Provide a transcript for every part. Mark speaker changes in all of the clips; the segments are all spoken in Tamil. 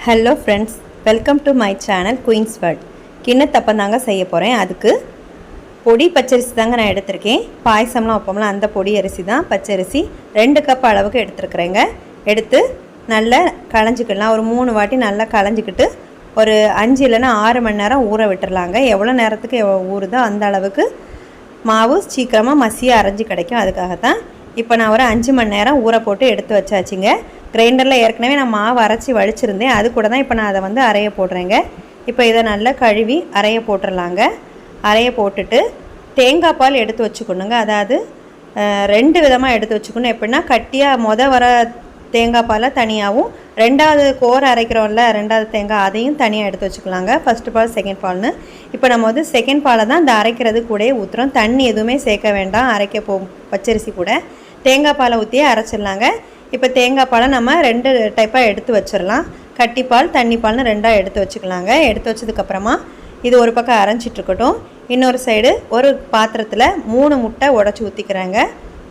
Speaker 1: Hello friends, welcome to my channel Queens World. கிண்ணத்தப்பம் தாங்க செய்ய போகிறேன். அதுக்கு பொடி பச்சரிசி தாங்க நான் எடுத்திருக்கேன். பாயசம்லாம் வைப்போம்ல, அந்த பொடி அரிசி தான் பச்சரிசி 2 கப் அளவுக்கு எடுத்துருக்குறேங்க. எடுத்து நல்லா களைஞ்சிக்கலாம். ஒரு 3 வாட்டி நல்லா களைஞ்சிக்கிட்டு ஒரு 5 இல்லைன்னா 6 மணி நேரம் ஊற விட்டுறலாங்க. எவ்வளோ நேரத்துக்கு ஊறுதோ அந்த அளவுக்கு மாவு சீக்கிரமாக மசியாக அரைஞ்சி கிடைக்கும். அதுக்காகத்தான் இப்போ நான் ஒரு 5 மணி நேரம் ஊற போட்டு எடுத்து வச்சாச்சுங்க. கிரைண்டரில் ஏற்கனவே நான் மாவு அரைச்சி வலிச்சிருந்தேன். அது கூட தான் இப்போ நான் அதை வந்து அரைய போடுறேங்க. இப்போ இதை நல்லா கழுவி அரைய போட்டுடலாங்க. அரைய போட்டுட்டு தேங்காய் பால் எடுத்து வச்சுக்கணுங்க. அதாவது 2 விதமாக எடுத்து வச்சுக்கணும். எப்படின்னா கட்டியாக வர தேங்காய் பாலை தனியாகவும், 2வது கோர் அரைக்கிறோம்ல 2வது தேங்காய், அதையும் தனியாக எடுத்து வச்சுக்கலாங்க. ஃபஸ்ட்டு பால் செகண்ட் பால்னு. இப்போ நம்ம வந்து செகண்ட் பாலை தான் இந்த அரைக்கிறது கூட ஊற்றுறோம். தண்ணி எதுவுமே சேர்க்க வேண்டாம். அரைக்க பச்சரிசி கூட தேங்காய் பாலை ஊற்றியே அரைச்சிடலாங்க. இப்போ தேங்காய் பாலை நம்ம 2 டைப்பாக எடுத்து வச்சிடலாம். கட்டிப்பால் தண்ணிப்பால்னு 2ஆக எடுத்து வச்சுக்கலாங்க. எடுத்து வச்சதுக்கப்புறமா இது ஒரு பக்கம் அரைச்சிட்ருக்கட்டும். இன்னொரு சைடு ஒரு பாத்திரத்தில் 3 முட்டை உடச்சி ஊற்றிக்கிறாங்க.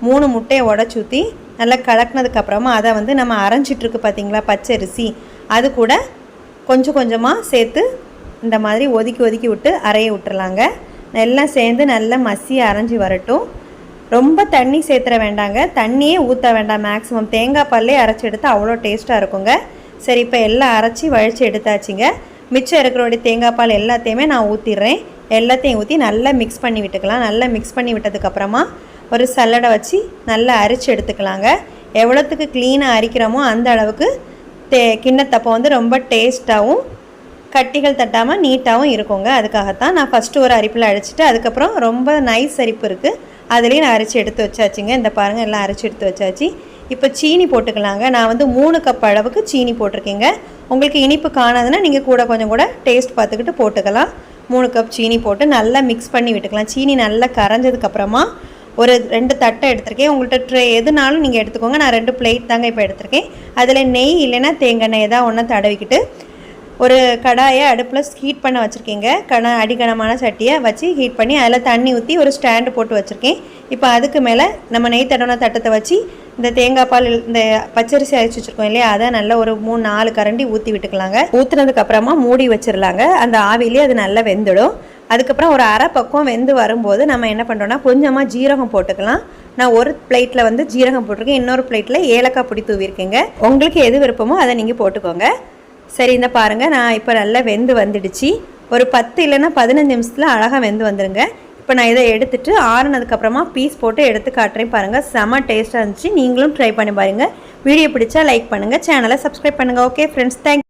Speaker 1: 3 முட்டையை உடச்சி ஊற்றி நல்லா கலக்கினதுக்கப்புறமா அதை வந்து நம்ம அரைஞ்சிட்ருக்கு பார்த்திங்களா பச்சரிசி, அது கூட கொஞ்சம் கொஞ்சமாக சேர்த்து இந்த மாதிரி ஒதுக்கி ஒதுக்கி விட்டு அரைய விட்டுறலாங்க. எல்லாம் சேர்ந்து நல்லா மசியை அரைஞ்சி வரட்டும். ரொம்ப தண்ணி சேர்த்துற வேண்டாங்க, தண்ணியே ஊற்ற வேண்டாம். மேக்ஸிமம் தேங்காய் பால்லே அரைச்சி எடுத்து அவ்வளோ டேஸ்ட்டாக இருக்குங்க. சரி, இப்போ எல்லாம் அரைச்சி வழித்து எடுத்தாச்சுங்க. மிச்சம் இருக்கிறோடைய தேங்காய் பால் எல்லாத்தையுமே நான் ஊற்றிடுறேன். எல்லாத்தையும் ஊற்றி நல்லா மிக்ஸ் பண்ணி விட்டுக்கலாம். நல்லா மிக்ஸ் பண்ணி விட்டதுக்கப்புறமா ஒரு சல்லடை வச்சு நல்லா அரைச்சி எடுத்துக்கலாங்க. எவ்வளோத்துக்கு க்ளீனாக அரிக்கிறோமோ அந்த அளவுக்கு கிண்ணத்தப்பம் வந்து ரொம்ப டேஸ்ட்டாகவும் கட்டிகள் தட்டாமல் நீட்டாகவும் இருக்குங்க. அதுக்காகத்தான் நான் ஃபஸ்ட்டு ஒரு அரிப்பில் அரைச்சிட்டு அதுக்கப்புறம் ரொம்ப நைஸ் அரிப்பு இருக்குது, அதுலேயும் நான் அரைச்சி எடுத்து வச்சாச்சுங்க. இந்த பாருங்கள், எல்லாம் அரைச்சி எடுத்து வச்சாச்சு. இப்போ சீனி போட்டுக்கலாங்க. நான் வந்து 3 கப் அளவுக்கு சீனி போட்டிருக்கேங்க. உங்களுக்கு இனிப்பு காணாதுன்னா நீங்கள் கொஞ்சம் கூட டேஸ்ட் பார்த்துக்கிட்டு போட்டுக்கலாம். 3 கப் சீனி போட்டு நல்லா மிக்ஸ் பண்ணி விட்டுக்கலாம். சீனி நல்லா கரைஞ்சதுக்கப்புறமா ஒரு 2 தட்டை எடுத்திருக்கேன். உங்கள்கிட்ட ட்ரே எதுனாலும் நீங்கள் எடுத்துக்கோங்க. நான் 2 பிளேட் தாங்க இப்போ எடுத்திருக்கேன். அதில் நெய் இல்லைன்னா தேங்காய் நெய் ஏதாவது ஒன்று தடவிக்கிட்டு ஒரு கடாயை அடுப்பில் ஹீட் பண்ண வச்சுருக்கேங்க. அடிக்கனமான சட்டியை வச்சு ஹீட் பண்ணி அதில் தண்ணி ஊற்றி ஒரு ஸ்டாண்டு போட்டு வச்சுருக்கேன். இப்போ அதுக்கு மேலே நம்ம நெய் தடவின தட்டத்தை வச்சு இந்த தேங்காய் பால் இந்த பச்சரிசி அரைச்சி வச்சுருக்கோம் இல்லையா, அதை நல்லா ஒரு 3-4 கரண்டி ஊற்றி விட்டுக்கலாங்க. ஊற்றுனதுக்கப்புறமா மூடி வச்சிடலாங்க. அந்த ஆவிலே அது நல்லா வெந்துடும். அதுக்கப்புறம் ஒரு அரை பக்கம் வெந்து வரும்போது நம்ம என்ன பண்ணுறோன்னா கொஞ்சமாக ஜீரகம் போட்டுக்கலாம். நான் ஒரு பிளேட்டில் வந்து ஜீரகம் போட்டிருக்கேன், இன்னொரு பிளேட்டில் ஏலக்காய் பொடி தூவிருக்கேங்க. உங்களுக்கு எது விருப்பமோ அதை நீங்கள் போட்டுக்கோங்க. சரி, இந்த பாருங்கள், நான் இப்போ நல்லா வெந்து வந்துடுச்சு. ஒரு 10 இல்லைன்னா 15 நிமிஷத்தில் அழகாக வெந்து வந்துடுங்க. இப்போ நான் இதை எடுத்துகிட்டு ஆறுனதுக்கப்புறமா பீஸ் போட்டு எடுத்து காட்டுறேன். பாருங்கள், செம்ம டேஸ்ட்டாக இருந்துச்சு. நீங்களும் ட்ரை பண்ணி பாருங்கள். வீடியோ பிடிச்சா லைக் பண்ணுங்கள், சேனலை சப்ஸ்கிரைப் பண்ணுங்கள். Okay friends, thank you.